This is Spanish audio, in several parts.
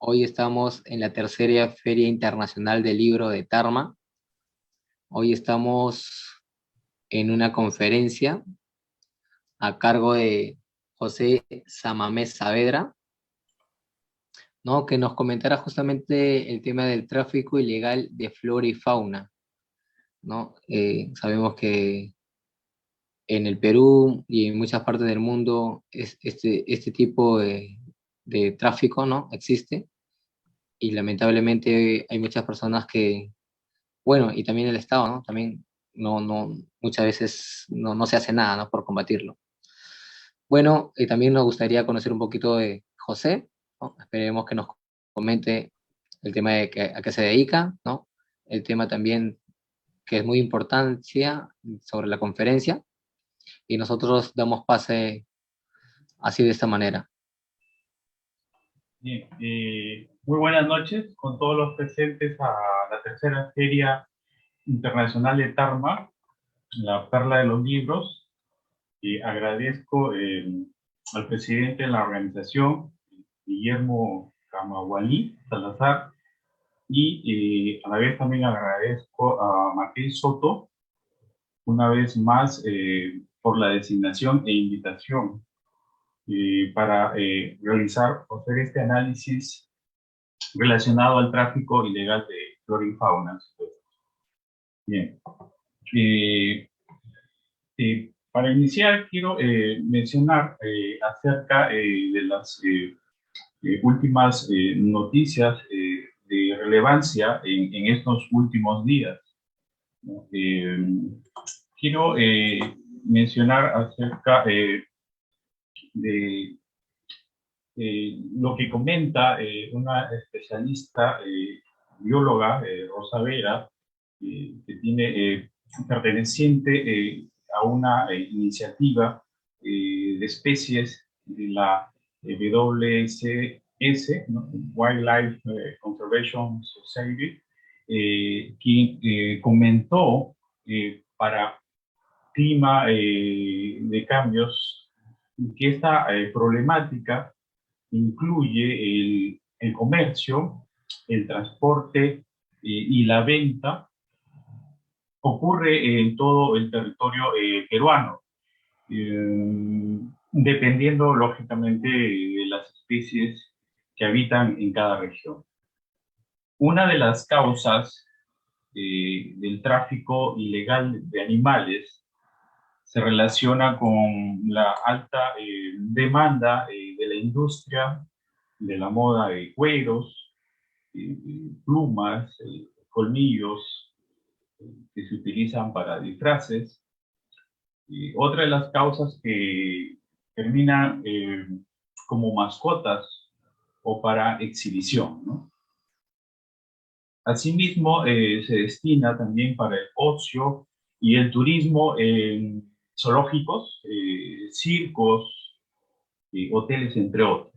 Hoy estamos en la tercera Feria Internacional del Libro de Tarma. Hoy estamos en una conferencia a cargo de José Samamés Saavedra, ¿no? Que nos comentará justamente el tema del tráfico ilegal de flora y fauna, ¿no? Sabemos que en el Perú y en muchas partes del mundo este tipo de tráfico, ¿no? Existe, y lamentablemente hay muchas personas que, bueno, y también el Estado, ¿no? También muchas veces no se hace nada, ¿no? Por combatirlo. Bueno, también nos gustaría conocer un poquito de José, ¿no? Esperemos que nos comente el tema de a qué se dedica, ¿no? El tema también que es muy importancia sobre la conferencia, y nosotros damos pase así de esta manera. Bien, muy buenas noches con todos los presentes a la tercera Feria Internacional de Tarma, la Perla de los Libros. Agradezco al presidente de la organización, Guillermo Camagualí Salazar, y a la vez también agradezco a Martín Soto, una vez más, por la designación e invitación para realizar o hacer este análisis relacionado al tráfico ilegal de flora y fauna. Bien. Para iniciar, quiero mencionar acerca de las últimas noticias de relevancia en estos últimos días, ¿no? Quiero mencionar acerca de lo que comenta una especialista bióloga, Rosa Vera, que tiene perteneciente a una iniciativa de especies de la WCS, ¿no? Wildlife Conservation Society, quien comentó para clima de cambios que esta problemática incluye el comercio, el transporte y la venta. Ocurre en todo el territorio peruano, dependiendo lógicamente de las especies que habitan en cada región. Una de las causas del tráfico ilegal de animales se relaciona con la alta demanda de la industria de la moda de cueros, plumas, colmillos, que se utilizan para disfraces. Y otra de las causas que terminan como mascotas o para exhibición, ¿no? Asimismo, se destina también para el ocio y el turismo en zoológicos, circos, hoteles, entre otros.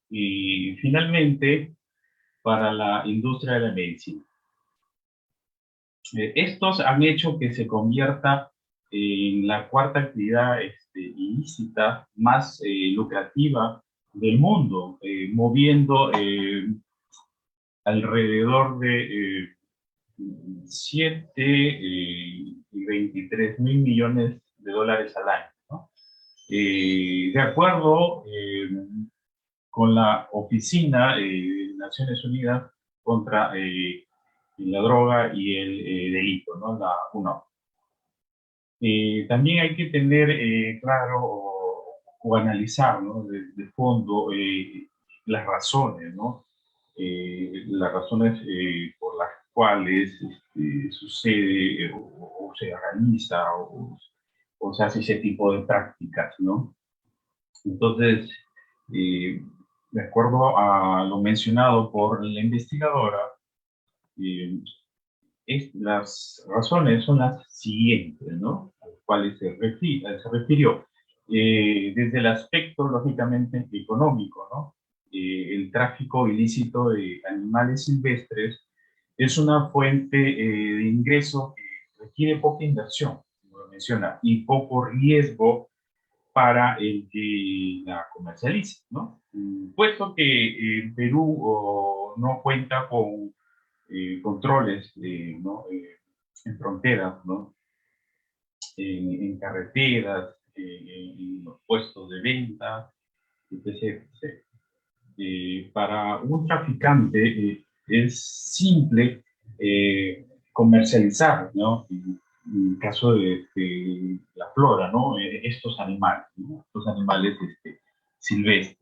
Y finalmente, para la industria de la medicina. Estos han hecho que se convierta en la cuarta actividad ilícita más lucrativa del mundo, moviendo alrededor de 7 y 23 mil millones de dólares al año, ¿no? De acuerdo con la Oficina de Naciones Unidas contra la droga y el delito, ¿no? La UNO. También hay que tener claro o analizar, ¿no? De fondo las razones, ¿no? Las razones por las cuales sucede o se organiza o se hace ese tipo de prácticas, ¿no? Entonces, de acuerdo a lo mencionado por la investigadora, eh, las razones son las siguientes, ¿no? A las cuales se refirió. Desde el aspecto, lógicamente, económico, ¿no? El tráfico ilícito de animales silvestres es una fuente de ingreso que requiere poca inversión, como lo menciona, y poco riesgo para el que la comercialice, ¿no? Puesto que Perú no cuenta con controles, ¿no? En fronteras, ¿no? En carreteras, en los puestos de venta, etc. etc. Para un traficante es simple comercializar, ¿no? En el caso de la flora, ¿no? Estos animales, ¿no? Estos animales silvestres.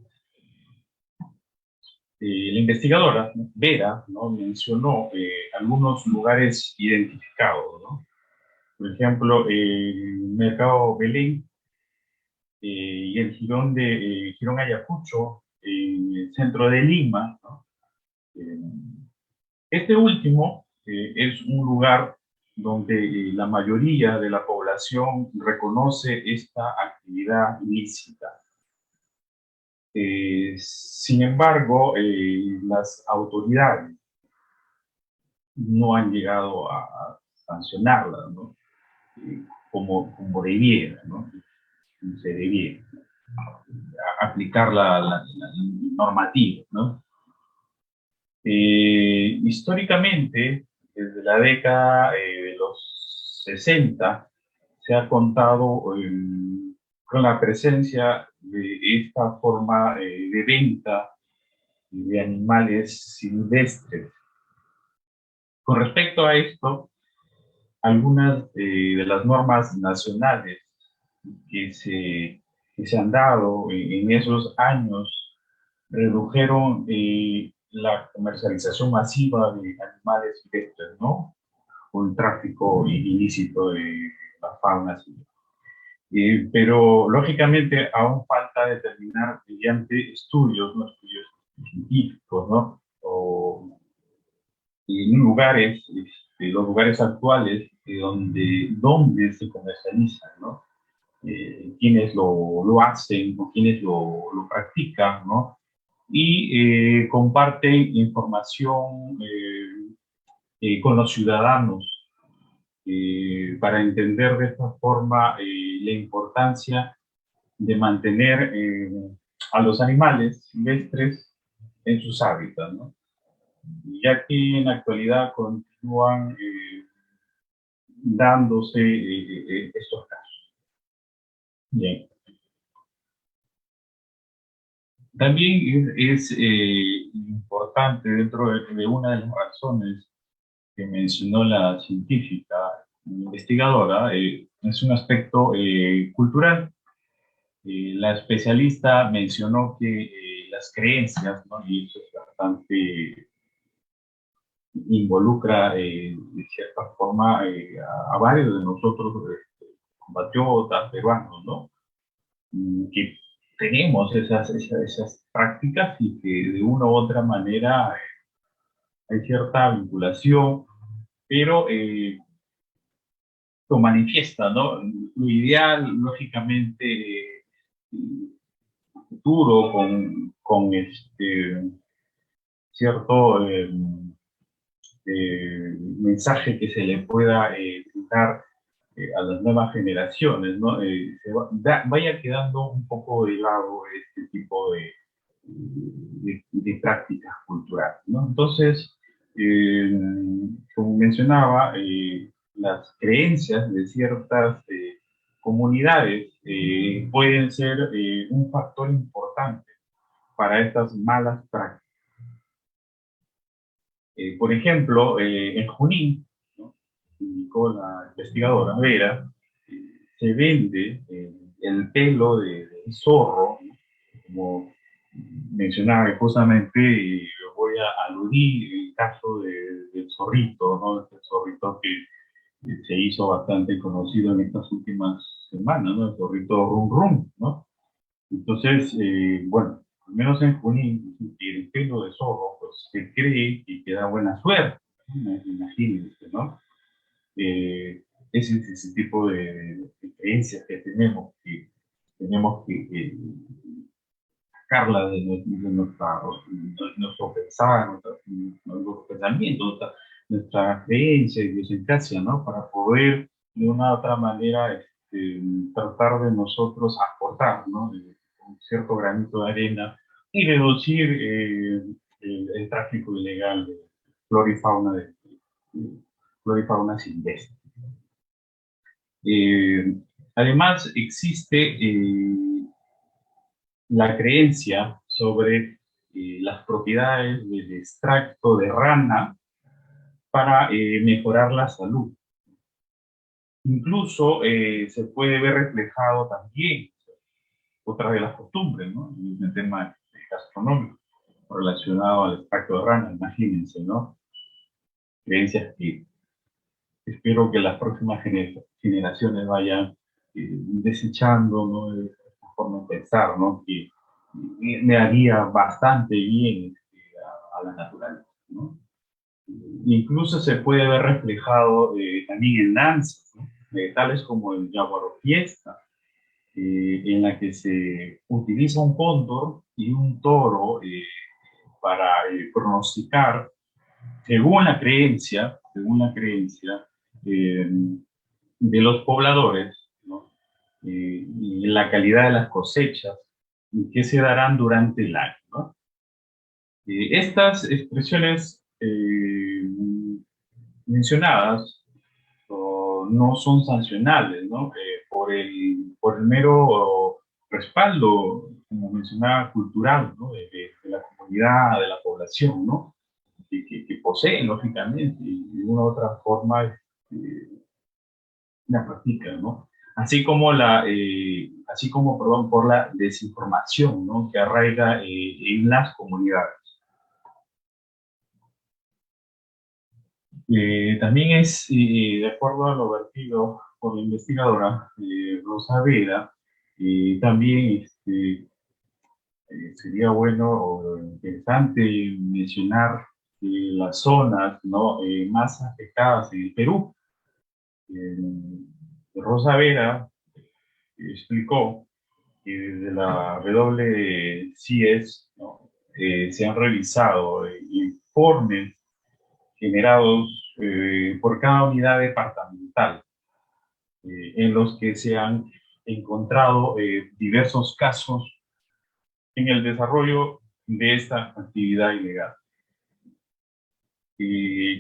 La investigadora, ¿no? Vera, ¿no? Mencionó algunos lugares identificados, ¿no? Por ejemplo, el Mercado Belén y el Jirón de Jirón Ayacucho, en el centro de Lima, ¿no? Eh, Este último es un lugar donde la mayoría de la población reconoce esta actividad ilícita. Sin embargo, las autoridades no han llegado a sancionarla, ¿no? Como debiera, ¿no? Se debiera aplicar la normativa, ¿no? Históricamente, desde la década de los 60, se ha contado con la presencia de esta forma de venta de animales silvestres. Con respecto a esto, algunas de las normas nacionales que se han dado en esos años redujeron la comercialización masiva de animales silvestres, ¿no? O el tráfico ilícito de la fauna silvestre. Pero lógicamente aún falta determinar mediante estudios, ¿no? Estudios científicos, ¿no? O en lugares, los lugares actuales donde se comercializan, ¿no? Quienes lo hacen o quienes lo practican, ¿no? Y comparten información con los ciudadanos para entender de esta forma la importancia de mantener a los animales silvestres en sus hábitats, ¿no? Ya que en la actualidad continúan dándose estos casos. Bien. También es importante dentro de una de las razones que mencionó la científica, la investigadora, es un aspecto cultural. La especialista mencionó que las creencias, ¿no? Y eso es bastante involucra de cierta forma a varios de nosotros compatriotas peruanos, ¿no? Que tenemos esas prácticas y que de una u otra manera hay cierta vinculación, pero lo manifiesta, ¿no? Lo ideal, lógicamente, futuro, con cierto mensaje que se le pueda dar a las nuevas generaciones, ¿no? Vaya quedando un poco de lado este tipo de prácticas culturales, ¿no? Entonces, eh, como mencionaba, las creencias de ciertas comunidades pueden ser un factor importante para estas malas prácticas. Por ejemplo, en Junín, ¿no? Indicó la investigadora Vera, se vende el pelo de zorro, ¿no? Como mencionaba justamente, y voy a aludir el caso del zorrito, ¿no? Este zorrito que se hizo bastante conocido en estas últimas semanas, ¿no? El zorrito Rum Rum, ¿no? Entonces, bueno, al menos en Junín, el pelo de zorro, pues se cree que da buena suerte, ¿no? Imagínense, ¿no? Ese tipo de creencias que tenemos que sacarla de nuestro pensar, nuestro pensamiento, nuestra creencia y idiosincrasia, ¿no? Para poder de una u otra manera tratar de nosotros aportar, ¿no? Un cierto granito de arena y reducir el tráfico ilegal de flora y fauna, flora y fauna silvestre. Eh, Además, existe la creencia sobre las propiedades del extracto de rana para mejorar la salud. Incluso se puede ver reflejado también otra de las costumbres, ¿no? En el tema gastronómico relacionado al extracto de rana, imagínense, ¿no? Creencias que espero que las próximas generaciones vayan desechando, ¿no? De esta forma de pensar, ¿no? Que me haría bastante bien a la naturaleza, ¿no? Incluso se puede ver reflejado también en danzas, ¿no? Tales como el Yaguaro Fiesta, en la que se utiliza un cóndor y un toro para pronosticar, según la creencia eh, de los pobladores, ¿no? Y la calidad de las cosechas que se darán durante el año, ¿no? Estas expresiones mencionadas no son sancionables, ¿no? Por el mero respaldo, como mencionaba, cultural, ¿no? De la comunidad, de la población, ¿no? Que poseen, lógicamente, y de una u otra forma la practican, ¿no? Perdón, por la desinformación, ¿no? Que arraiga en las comunidades. También es, de acuerdo a lo vertido por la investigadora Rosa Vera, también sería bueno o interesante mencionar las zonas, ¿no? Más afectadas en el Perú. Rosa Vera explicó que desde la WCS, ¿no? Se han revisado informes generados por cada unidad departamental, en los que se han encontrado diversos casos en el desarrollo de esta actividad ilegal.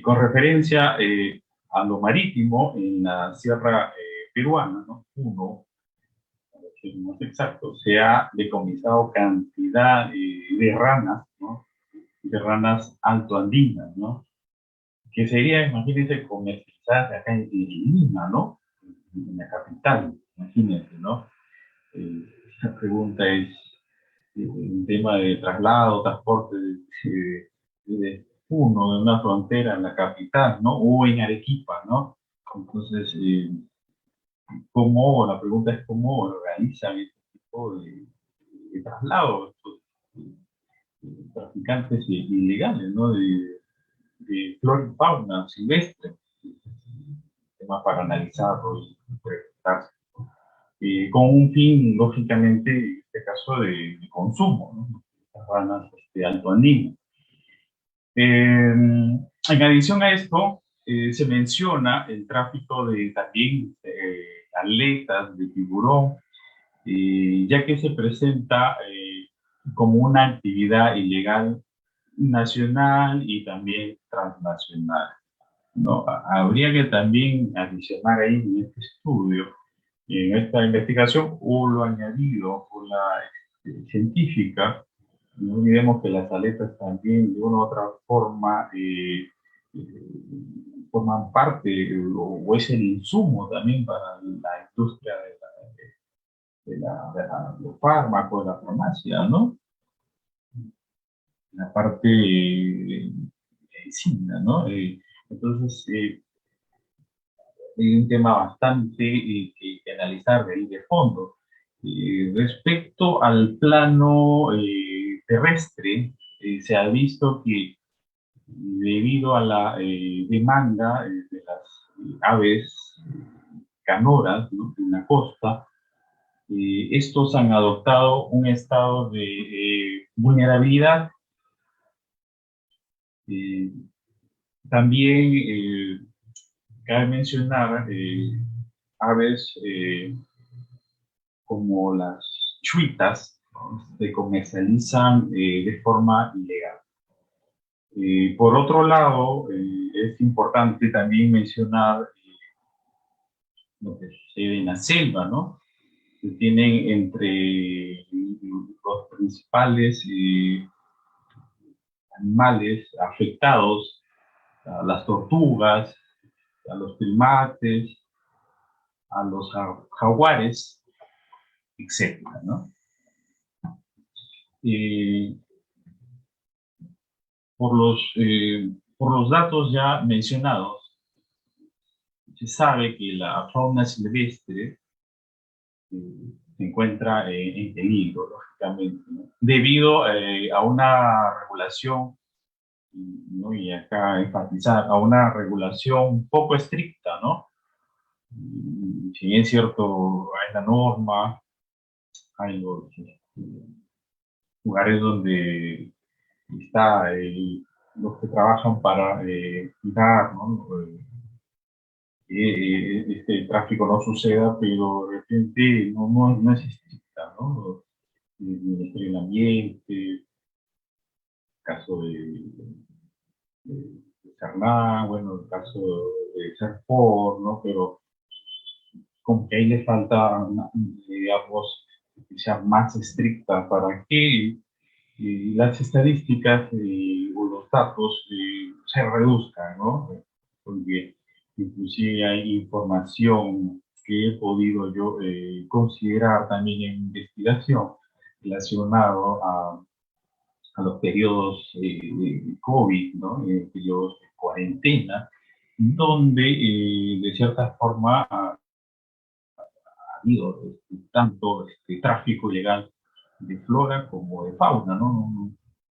Con referencia a lo marítimo, en la sierra peruana, ¿no? Uno, para ser más exacto, se ha decomisado cantidad de ranas, ¿no? De ranas altoandinas, ¿no? Que sería, imagínense, comercializadas acá en Lima, ¿no? En la capital, imagínense, ¿no? La pregunta es, un tema de traslado, transporte, de uno de una frontera en la capital, ¿no? O en Arequipa, ¿no? Entonces, la pregunta es cómo organizan este tipo de traslados, traficantes ilegales, ¿no? De flora y fauna silvestre, tema para analizarlo y preguntarse. Con un fin, lógicamente, en este caso, de consumo, ¿no? Estas ranas de alto andino. En adición a esto, se menciona el tráfico de también aletas de tiburón, ya que se presenta como una actividad ilegal nacional y también transnacional, ¿no? Habría que también adicionar ahí en este estudio, en esta investigación, o lo añadido por la científica. No olvidemos que las aletas también de una u otra forma forman parte o es el insumo también para la industria de los fármacos, de la farmacia, ¿no? La parte de medicina, ¿no? Entonces, hay un tema bastante que analizar de ahí de fondo. Respecto al plano terrestre, se ha visto que debido a la demanda de las aves canoras, ¿no? En la costa, estos han adoptado un estado de vulnerabilidad. Eh, También cabe mencionar aves como las chuitas, ¿no? Se comercializan de forma ilegal. Por otro lado, es importante también mencionar lo que sucede en la selva, ¿no? Se tienen entre los principales animales afectados a las tortugas, a los primates, a los jaguares, etcétera, ¿no? Eh, por los datos ya mencionados, se sabe que la fauna silvestre se encuentra en peligro, lógicamente, ¿no? Debido a una regulación, ¿no? Y acá enfatizar, a una regulación poco estricta, ¿no? Si bien es cierto, hay la norma, hay los lugares donde está los que trabajan para cuidar, ¿no? Este tráfico no suceda, pero de repente no es estricta, ¿no? El Ministerio del Ambiente, el caso de Cernán, bueno, el caso de Serpor, ¿no? Pero como que ahí le falta, digamos, que sea más estricta para que las estadísticas o los datos se reduzcan, ¿no? Porque inclusive hay información que he podido yo considerar también en investigación relacionado a los periodos de COVID, ¿no? Periodos de cuarentena, donde de cierta forma habido tanto tráfico ilegal de flora como de fauna, ¿no?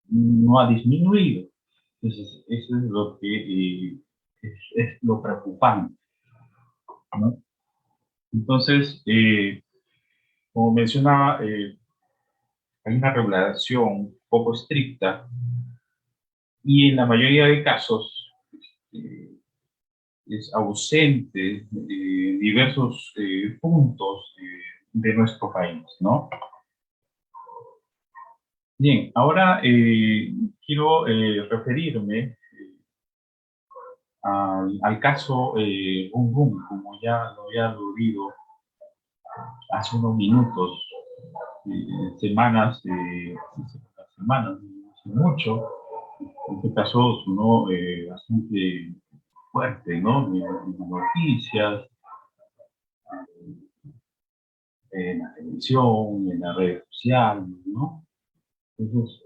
No ha disminuido. Entonces, eso es lo que es lo preocupante, ¿no? Entonces, como mencionaba, hay una regulación poco estricta y en la mayoría de casos es ausente diversos puntos de nuestro país, ¿no? Bien, ahora quiero referirme al caso Gun, como ya lo había aludido hace unos minutos, semanas, hace mucho. Este caso sonó bastante fuerte, ¿no? En las noticias, en la televisión, en las redes sociales, ¿no? Entonces,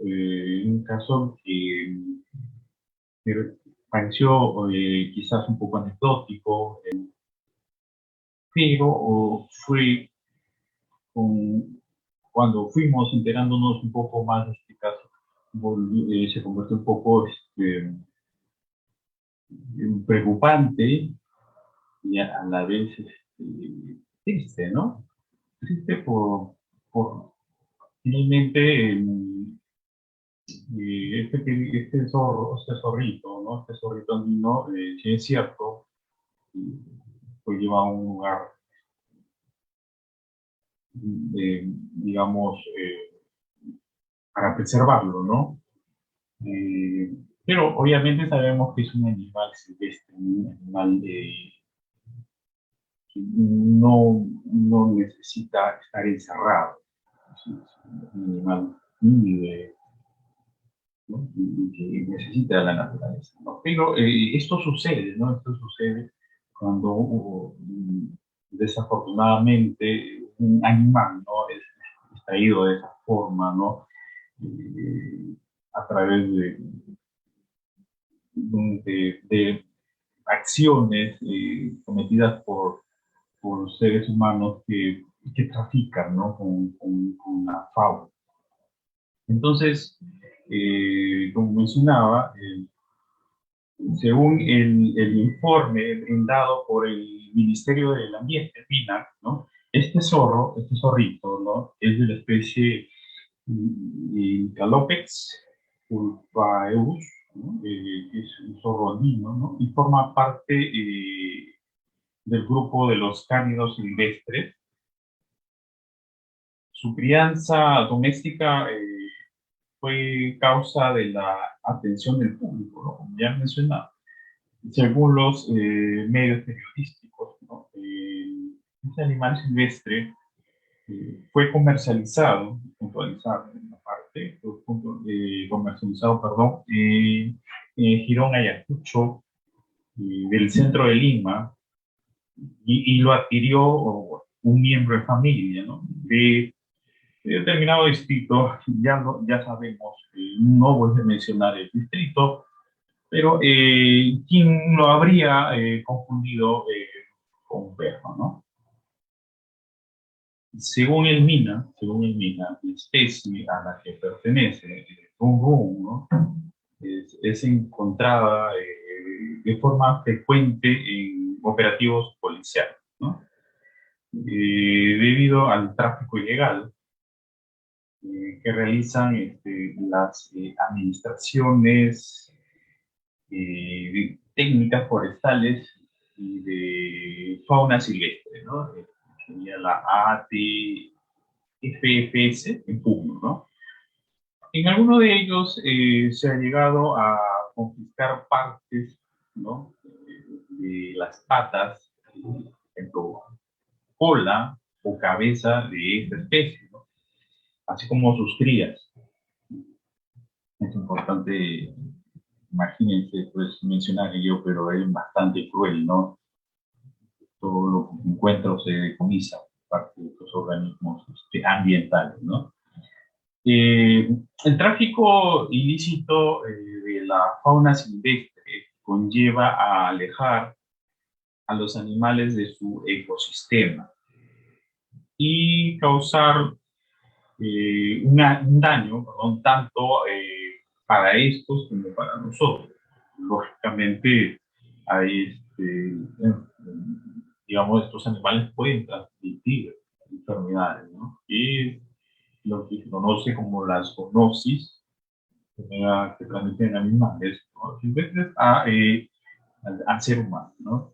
un caso que me pareció quizás un poco anecdótico, pero fue cuando fuimos enterándonos un poco más de este caso, se convirtió un poco preocupante y a la vez triste, ¿no? Triste por finalmente este zorrito, ¿no? Este zorrito andino, si es cierto, fue llevado a un lugar, digamos, para preservarlo, ¿no? Eh, pero obviamente sabemos que es un animal silvestre, un animal que no necesita estar encerrado. Es un animal libre, ¿no? Y que necesita la naturaleza, ¿no? Pero esto sucede, ¿no? Esto sucede cuando desafortunadamente un animal, ¿no? Es extraído de esa forma, ¿no? A través de acciones cometidas por seres humanos que trafican, ¿no? Con la fauna. Entonces, como mencionaba, según el informe brindado por el Ministerio del Ambiente, MINAC, ¿no? Este zorrito, ¿no? Es de la especie Calopex ulpaeus, ¿no? Es un zorro andino, ¿no? Y forma parte del grupo de los cánidos silvestres. Su crianza doméstica fue causa de la atención del público, ¿no? Como ya mencionaba, según los medios periodísticos, ¿no? Este animal silvestre fue comercializado, puntualizado en una parte, comercializado, perdón, en Girón, Ayacucho, del centro de Lima, y lo adquirió un miembro de familia, ¿no? De determinado distrito, ya sabemos, no voy a mencionar el distrito, pero ¿quién lo habría confundido con un perro, ¿no? Según el MINA, la especie a la que pertenece, Rum Rum, ¿no? Es encontrada de forma frecuente en operativos policiales, ¿no? Debido al tráfico ilegal que realizan las administraciones técnicas forestales y de fauna silvestre, ¿no? Sería la ATFFS en pugno, ¿no? En alguno de ellos se ha llegado a confiscar partes, ¿no? De las patas, por ejemplo, cola o cabeza de esta especie, ¿no? Así como sus crías. Es importante, imagínense, pues mencionar ello, pero es bastante cruel, ¿no? Todo lo que se encuentra o se decomisa por parte de estos organismos ambientales, ¿no? El tráfico ilícito de la fauna silvestre conlleva a alejar a los animales de su ecosistema y causar un daño, perdón, tanto para estos como para nosotros. Lógicamente, hay, digamos, estos animales pueden transmitir enfermedades, ¿no? Y lo que se conoce como las zoonosis, que transmiten animales, ¿no? Silvestres al ser humano, ¿no?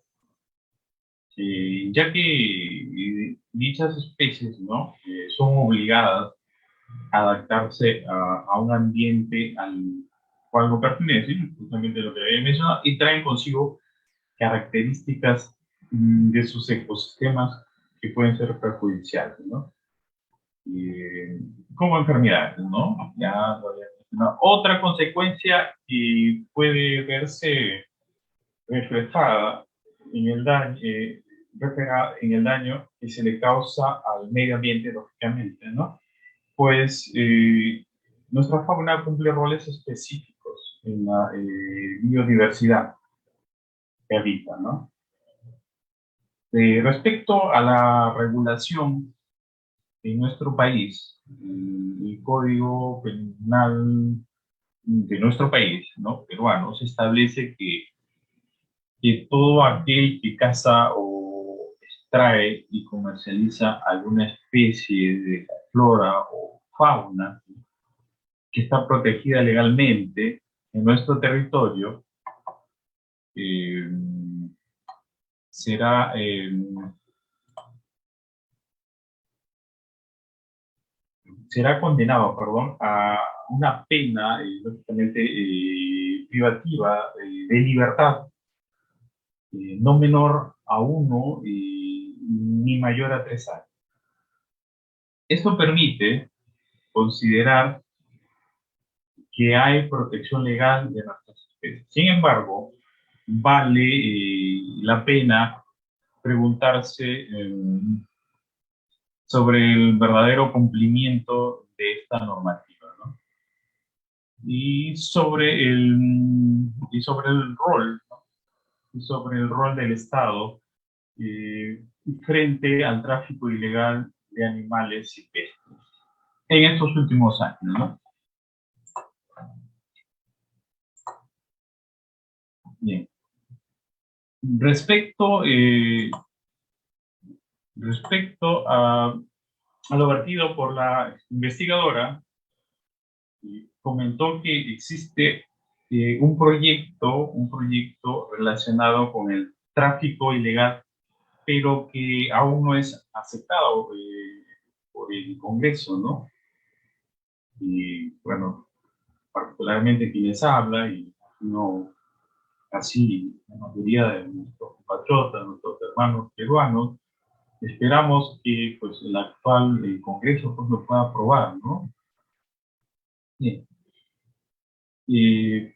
Ya que dichas especies, ¿no? Son obligadas adaptarse a un ambiente al cual no pertenecen, justamente lo que había mencionado, y traen consigo características de sus ecosistemas que pueden ser perjudiciales, ¿no? Como enfermedades, ¿no? Ya lo había mencionado. Otra consecuencia que puede verse reflejada en el daño, en el daño que se le causa al medio ambiente, lógicamente, ¿no? Pues nuestra fauna cumple roles específicos en la biodiversidad que habita, ¿no? Respecto a la regulación en nuestro país, el Código Penal de nuestro país, ¿no? Peruano, se establece que todo aquel que caza o extrae y comercializa alguna especie de flora o fauna que está protegida legalmente en nuestro territorio, eh, será, será condenado, perdón, a una pena, lógicamente, privativa de libertad, no menor a 1 ni mayor a 3 años. Esto permite considerar que hay protección legal de nuestras especies. Sin embargo, vale la pena preguntarse sobre el verdadero cumplimiento de esta normativa, ¿no? Y sobre el rol, ¿no? Y sobre el rol del Estado frente al tráfico ilegal de animales silvestres en estos últimos años, ¿no? Bien. Respecto, respecto a lo vertido por la investigadora, comentó que existe un proyecto relacionado con el tráfico ilegal, pero que aún no es aceptado por el Congreso, ¿no? Y bueno, particularmente quienes hablan, y no así la mayoría de nuestros compatriotas, nuestros hermanos peruanos, esperamos que pues, el actual Congreso pues, lo pueda aprobar, ¿no? Bien. En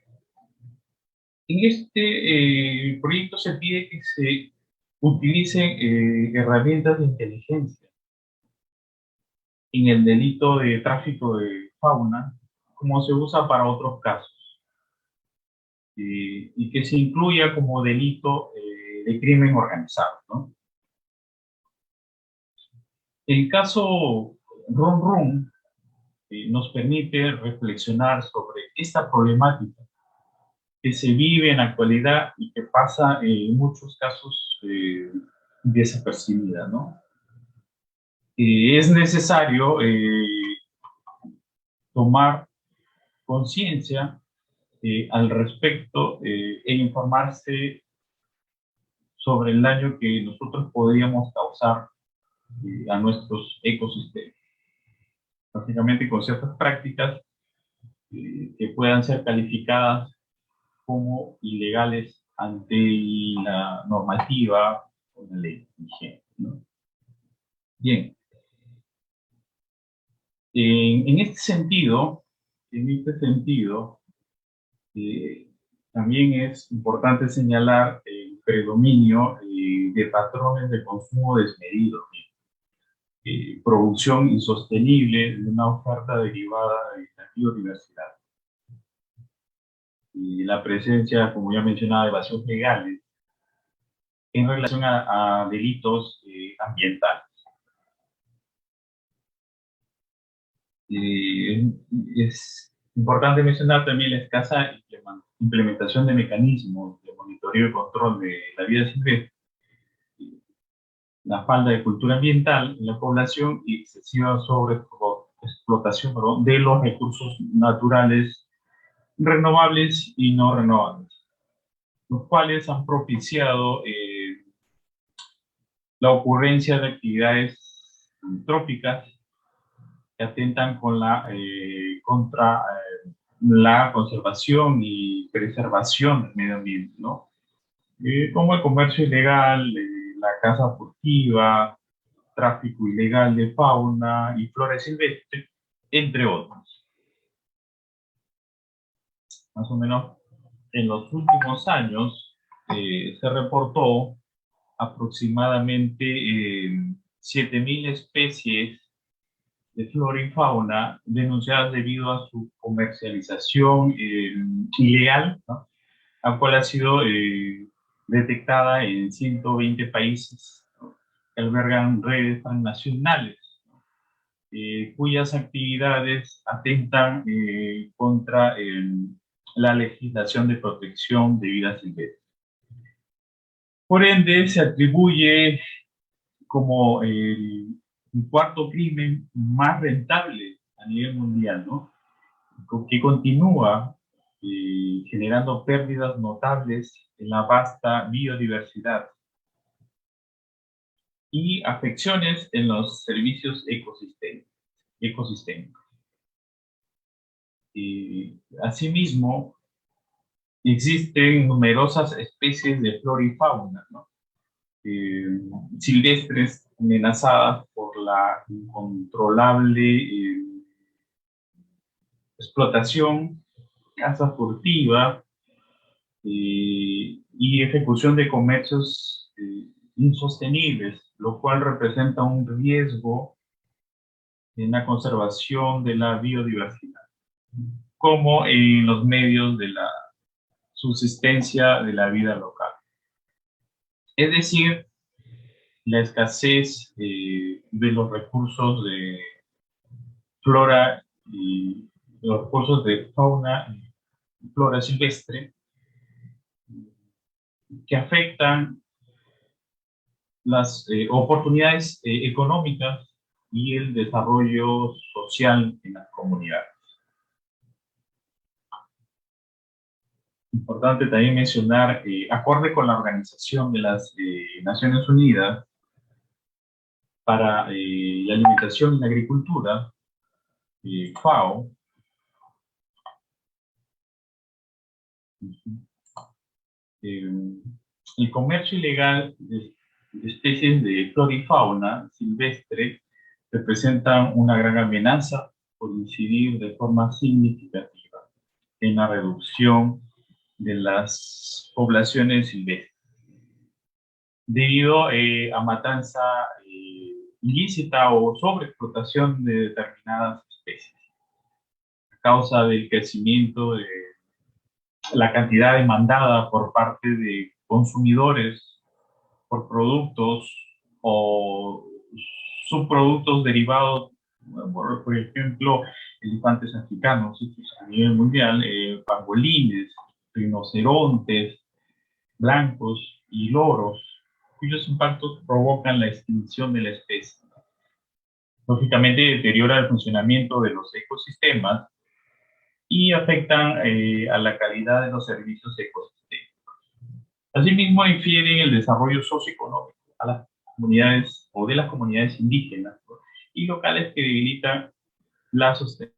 este proyecto se pide que se utilicen herramientas de inteligencia en el delito de tráfico de fauna, como se usa para otros casos, y que se incluya como delito de crimen organizado, ¿no? El caso Run Run nos permite reflexionar sobre esta problemática que se vive en la actualidad y que pasa en muchos casos desapercibida, ¿no? Es necesario tomar conciencia al respecto e informarse sobre el daño que nosotros podríamos causar a nuestros ecosistemas. Básicamente con ciertas prácticas que puedan ser calificadas como ilegales ante la normativa o la ley vigente, ¿no? Bien. En este sentido, eh, también es importante señalar el predominio de patrones de consumo desmedido, producción insostenible de una oferta derivada de la biodiversidad y la presencia, como ya mencionaba, de vacíos legales en relación a delitos ambientales. Es importante mencionar también la escasa implementación de mecanismos de monitoreo y control de la vida silvestre, la falta de cultura ambiental en la población y excesiva sobreexplotación, perdón, de los recursos naturales renovables y no renovables, los cuales han propiciado la ocurrencia de actividades antrópicas que atentan contra la conservación y preservación del medio ambiente, ¿no? Como el comercio ilegal, la caza furtiva, tráfico ilegal de fauna y flora silvestre, entre otros. Más o menos en los últimos años se reportó aproximadamente 7.000 especies de flora y fauna denunciadas debido a su comercialización ilegal, ¿no? La cual ha sido detectada en 120 países, ¿no? Que albergan redes transnacionales, cuyas actividades atentan contra la legislación de protección de vida silvestre. Por ende, se atribuye como el cuarto crimen más rentable a nivel mundial, ¿no? Que continúa generando pérdidas notables en la vasta biodiversidad y afecciones en los servicios ecosistémicos. Asimismo, existen numerosas especies de flora y fauna, ¿no? Silvestres amenazadas por la incontrolable explotación, caza furtiva y ejecución de comercios insostenibles, lo cual representa un riesgo en la conservación de la biodiversidad, como en los medios de la subsistencia de la vida local. Es decir, la escasez de los recursos de flora y los recursos de fauna y flora silvestre que afectan las oportunidades económicas y el desarrollo social en las comunidades. Importante también mencionar, acorde con la Organización de las Naciones Unidas para la Alimentación y la Agricultura, FAO, el comercio ilegal de especies de flora y fauna silvestre representan una gran amenaza por incidir de forma significativa en la reducción de las poblaciones silvestres, debido a matanza ilícita o sobreexplotación de determinadas especies, a causa del crecimiento de la cantidad demandada por parte de consumidores por productos o subproductos derivados, por ejemplo, elefantes africanos a nivel mundial, pangolines, rinocerontes blancos y loros, cuyos impactos provocan la extinción de la especie. Lógicamente deteriora el funcionamiento de los ecosistemas y afectan a la calidad de los servicios ecosistémicos. Asimismo, infieren el desarrollo socioeconómico a las comunidades o de las comunidades indígenas, ¿no? Y locales que debilitan la sostenibilidad.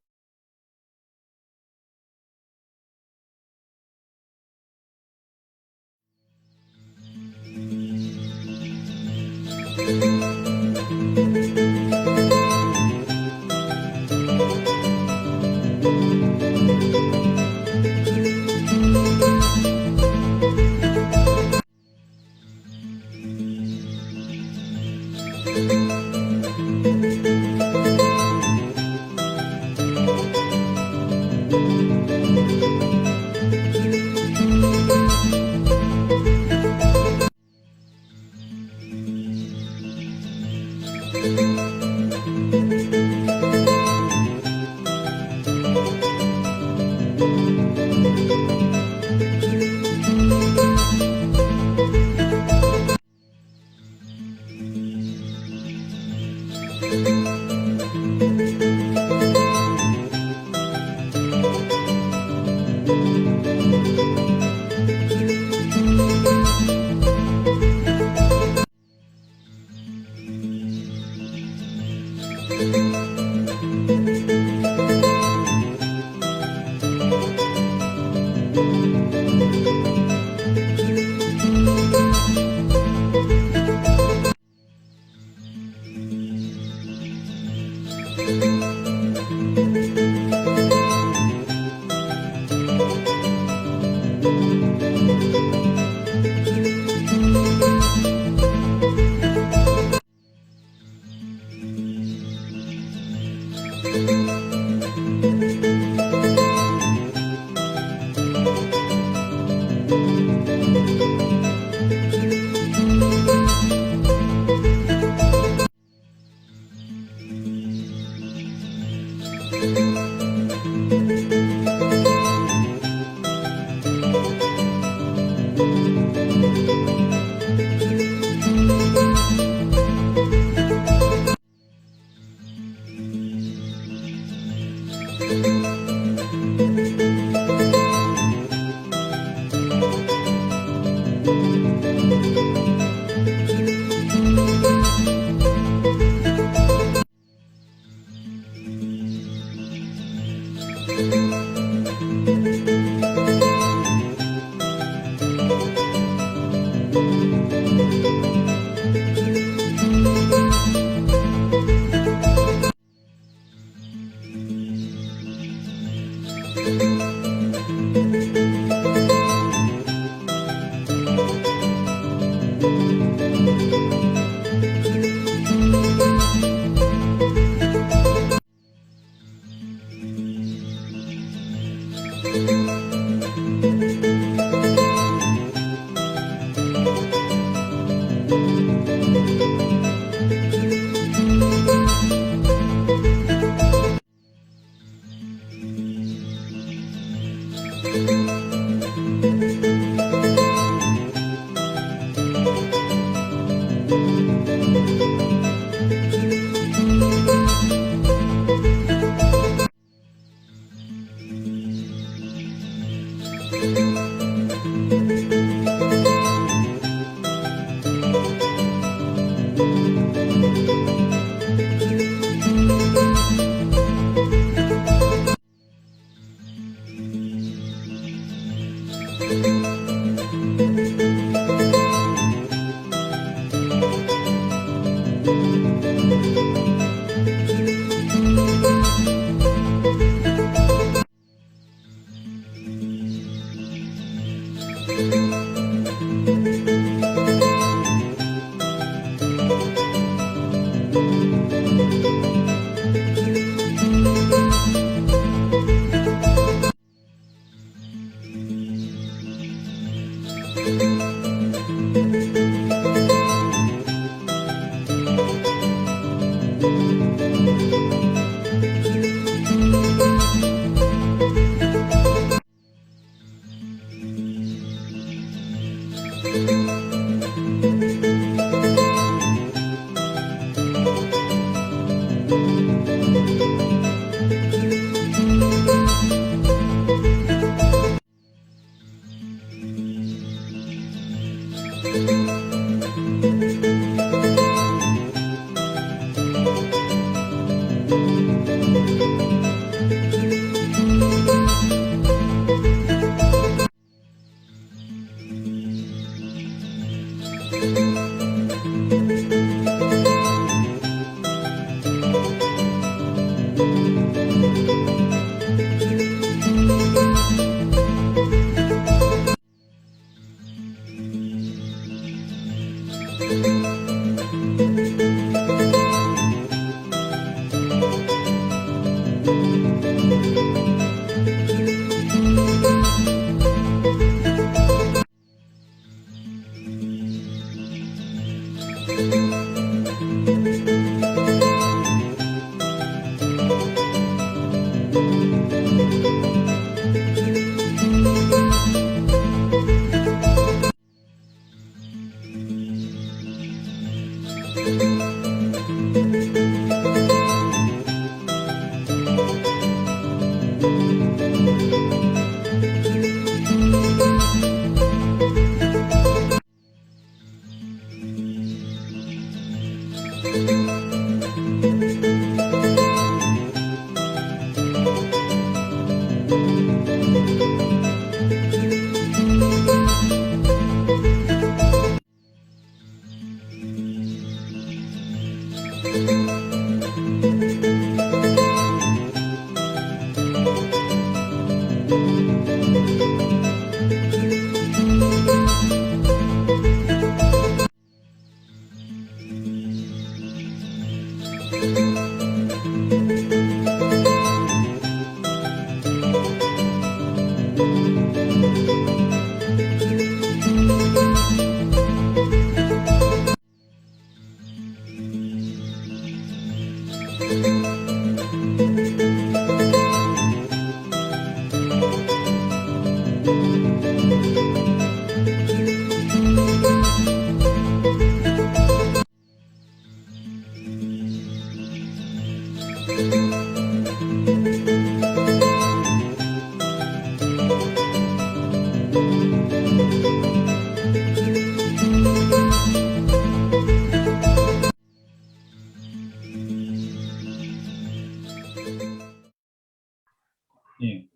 Bien.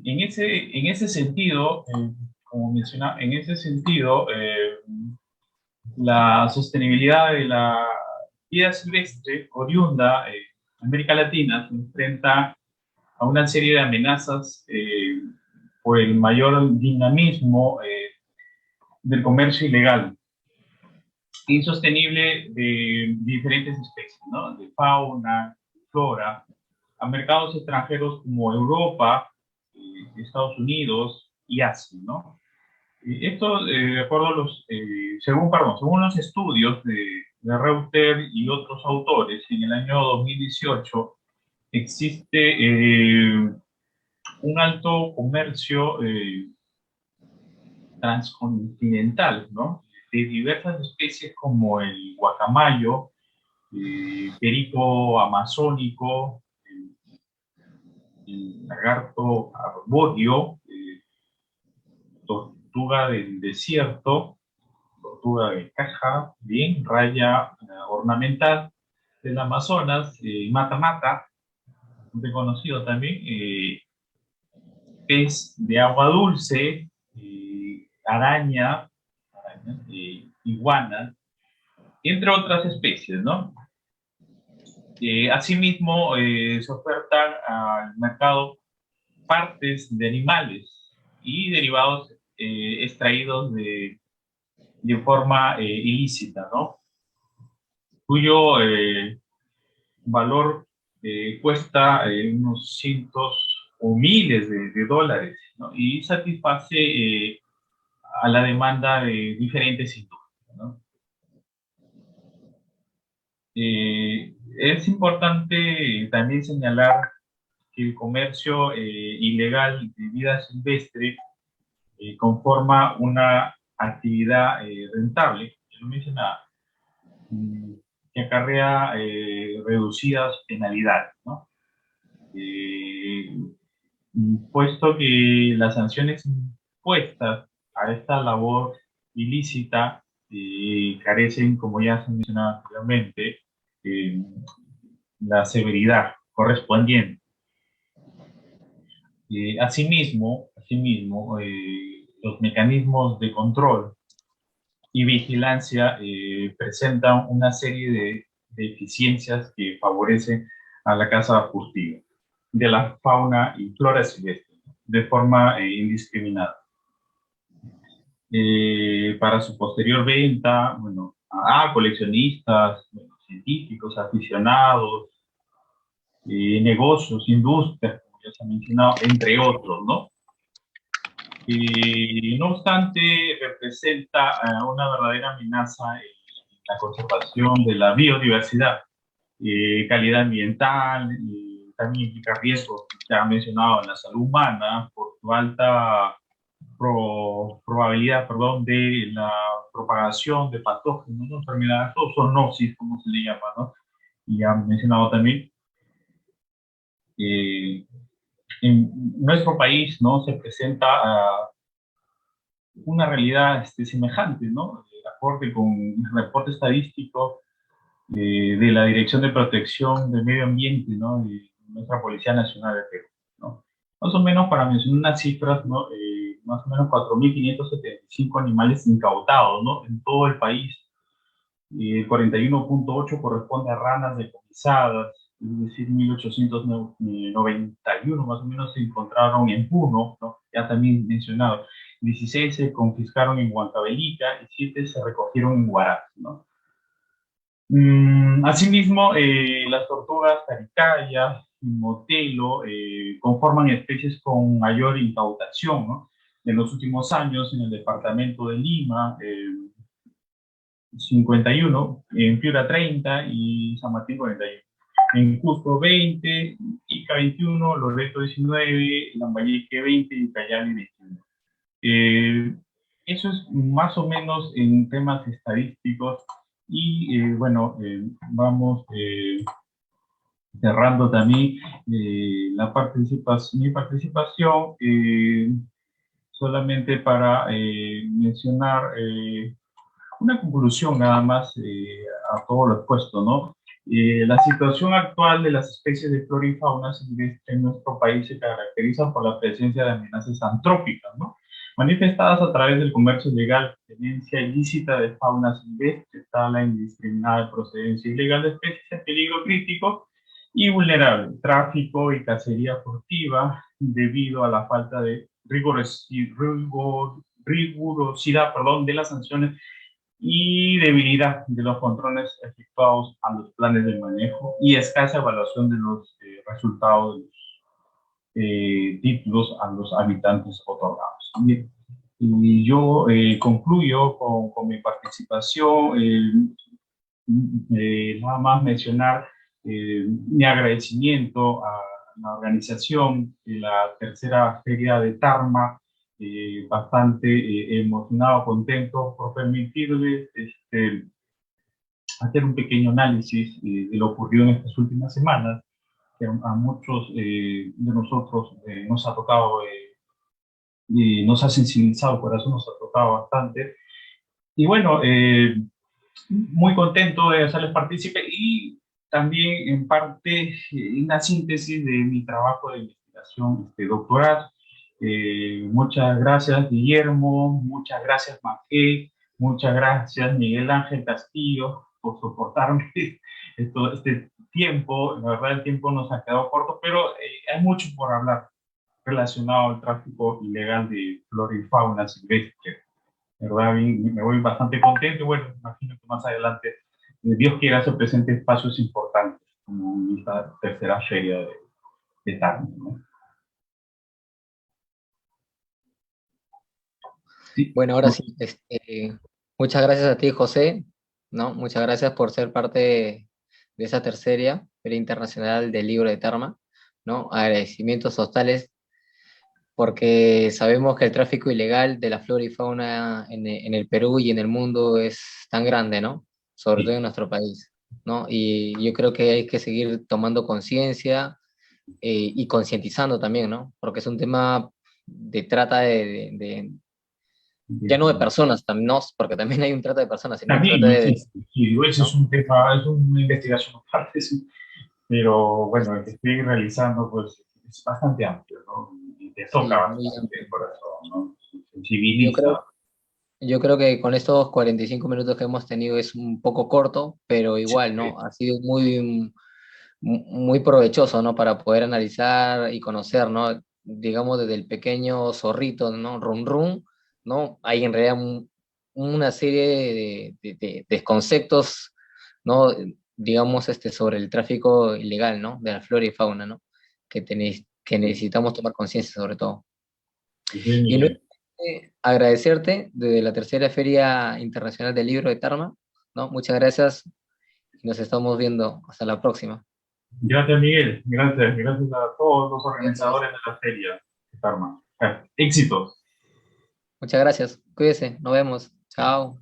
En ese sentido, como mencionaba, en ese sentido, la sostenibilidad de la vida silvestre oriunda en América Latina se enfrenta a una serie de amenazas por el mayor dinamismo del comercio ilegal, insostenible de diferentes especies, ¿no? De fauna, flora, a mercados extranjeros como Europa, Estados Unidos y Asia, ¿no? Esto, de acuerdo a según los estudios de Reuter y otros autores, en el año 2018 existe un alto comercio transcontinental, ¿no? De diversas especies como el guacamayo, perico amazónico, el lagarto arbóreo, tortuga del desierto, tortuga de caja, bien, raya ornamental del Amazonas, mata-mata, muy conocido también, pez de agua dulce, araña, iguana, entre otras especies, ¿no? Asimismo, se ofertan al mercado partes de animales y derivados extraídos de forma ilícita, ¿no? Cuyo valor cuesta unos cientos o miles de dólares, ¿no? Y satisface a la demanda de diferentes industrias, ¿no? Es importante también señalar que el comercio ilegal de vida silvestre conforma una actividad rentable, lo mencionaba, que acarrea reducidas penalidades, ¿no? Eh, Puesto que las sanciones impuestas a esta labor ilícita carecen, como ya se mencionaba anteriormente, eh, la severidad correspondiente. Asimismo, los mecanismos de control y vigilancia presentan una serie de deficiencias que favorecen a la caza furtiva de la fauna y flora silvestre de forma indiscriminada. Para su posterior venta, bueno, a coleccionistas, bueno, científicos, aficionados, negocios, industrias, como ya se ha mencionado, entre otros, ¿no? No obstante, representa una verdadera amenaza en la conservación de la biodiversidad, calidad ambiental, también implica riesgos, ya mencionado, en la salud humana por su alta probabilidad, perdón, de la propagación de patógenos, ¿no? Enfermedades o zoonosis, como se le llama, ¿no? Y ya mencionado también, eh, en nuestro país, ¿no? Se presenta una realidad semejante, ¿no? De acuerdo con el reporte estadístico de la Dirección de Protección del Medio Ambiente, ¿no? De nuestra Policía Nacional de Perú, ¿no? Más o menos, para mencionar unas cifras, ¿no? Más o menos 4.575 animales incautados, ¿no? En todo el país. 41.8 corresponde a ranas decomisadas, es decir, 1.891 más o menos se encontraron en Puno, ¿no? Ya también mencionado. 16 se confiscaron en Huancavelica y 7 se recogieron en Huaraz, ¿no? Asimismo, las tortugas taricaya y motelo conforman especies con mayor incautación, ¿no? En los últimos años, en el departamento de Lima, 51, en Piura 30 y San Martín 41. En Cusco 20, Ica 21, Loreto 19, Lambayeque 20 y Ucayali 21. Eso es más o menos en temas estadísticos y vamos cerrando también mi participación solamente para mencionar una conclusión nada más a todo lo expuesto, ¿no? La situación actual de las especies de flora y fauna silvestre en nuestro país se caracteriza por la presencia de amenazas antrópicas, ¿no? Manifestadas a través del comercio ilegal, tenencia ilícita de fauna silvestre, tala indiscriminada de procedencia ilegal de especies en peligro crítico y vulnerable, tráfico y cacería furtiva debido a la falta de rigurosidad, de las sanciones y debilidad de los controles efectuados a los planes de manejo y escasa evaluación de los resultados de los títulos a los habitantes otorgados. Bien. Y yo concluyo con mi participación. Nada más mencionar mi agradecimiento a la organización de la tercera feria de Tarma, bastante emocionado, contento por permitirles hacer un pequeño análisis de lo ocurrido en estas últimas semanas, que a muchos de nosotros nos ha tocado, y nos ha sensibilizado, por eso nos ha tocado bastante. Y bueno, muy contento de hacerles partícipe y también en parte una síntesis de mi trabajo de investigación doctoral. Muchas gracias Guillermo, muchas gracias Maqué, muchas gracias Miguel Ángel Castillo por soportarme este tiempo. La verdad el tiempo nos ha quedado corto, pero hay mucho por hablar relacionado al tráfico ilegal de flora y fauna silvestre. ¿Verdad? Me voy bastante contento y bueno, imagino que más adelante, Dios quiera, se presente espacios importantes como esta tercera feria de Tarma, ¿no? Sí, Bueno, ahora sí, muchas gracias a ti, José, ¿no? Muchas gracias por ser parte de esa tercera Feria Internacional del Libro de Tarma, ¿no? Agradecimientos totales porque sabemos que el tráfico ilegal de la flora y fauna en el Perú y en el mundo es tan grande, ¿no? Sobre todo sí. en nuestro país, ¿no? Y yo creo que hay que seguir tomando conciencia y concientizando también, ¿no? Porque es un tema de trata ya no de personas, no, porque también hay un trata de personas, sino de También trata no de, existe. Sí, ese es ¿no? un tema, es una investigación aparte, sí, pero bueno, el que estoy realizando pues es bastante amplio, ¿no? Y te toca Sí, muy bastante el amplio. corazón, ¿no? Yo Sensibiliza. creo, yo creo que con estos 45 minutos que hemos tenido es un poco corto, pero Sí, igual, ¿no? Ha sido muy provechoso, ¿no? Para poder analizar y conocer, ¿no? Digamos, desde el pequeño zorrito, ¿no? Rum Rum, ¿no? Hay en realidad una serie de conceptos, ¿no? Digamos, sobre el tráfico ilegal, ¿no? De la flora y fauna, ¿no? Que necesitamos tomar conciencia sobre todo. sí, Y Miguel. nuevamente agradecerte desde la tercera Feria Internacional del Libro de Tarma, ¿no? Muchas gracias y nos estamos viendo. Hasta la próxima. Gracias, Miguel. Gracias, gracias a todos los Gracias. organizadores de la feria. Karma. Éxitos. Muchas gracias. Cuídese. Nos vemos. Chao.